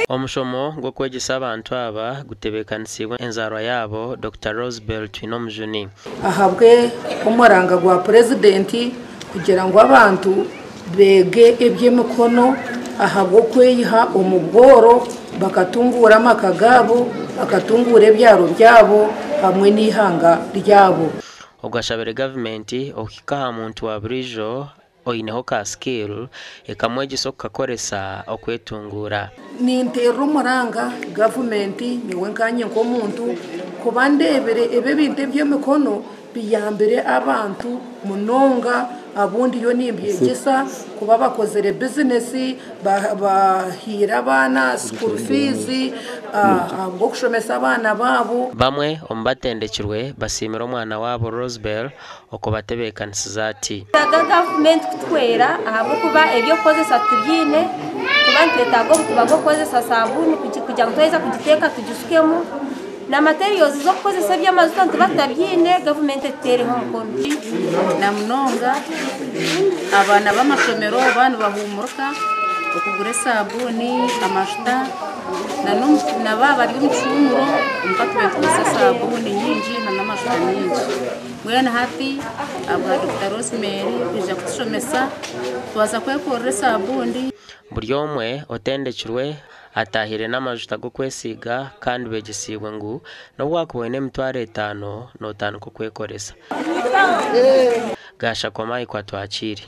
Omushomo gwo kwegesa abantu aba gutebekanisibwa enzarwa yabo Dr. Rosebel Twinomujuni ahabwe umuranga gwa presidenti kugira ngo abantu bege eby'emikono ahabwo kweyiha umubworo bakatungura amakagabo bakatungura ebyaro byabo hamwe n'ihanga ryabo ogashabere government okikaha muntu wa burijo oineho ka skill ekamwegiso kukakoresa okwetungura nintero umuranga government niwe nkanye nko muntu kuba ndebere ebe bintu by'emikono biyambere abantu munonga abundi yo nimbyegesa kuba bakozere business bahira abana school fees abo kushomesa abana babo bamwe ombatendekirwe basimira omwana wabo Rosebel okubatebekanisiza ati government kutwera ahabo kuba ebyo kozesa tubyine tubantetago kubago kozesa sabuni kugira ngo tweza kugiteka tugishukemo na materials zo kozesa by'amazuta tubatabyine government tereho mukono na mnonga abana b'amashomero abantu bahumuruka okugura sabuni amashuta na baba ari umucumuro umfatwe kugura sabuni nyinji na namashuta nyinji mwena happy abwa Dr. Rosemary kuje kutushomesa twaza kwekora sabuni buri omwe otendekirwe atahire n'amajuta go kwesiga kandi begisibwe ngu no bwakubone emitwaro 5 no 5 ko kwekoresa gasha kwa mai kwa twakiri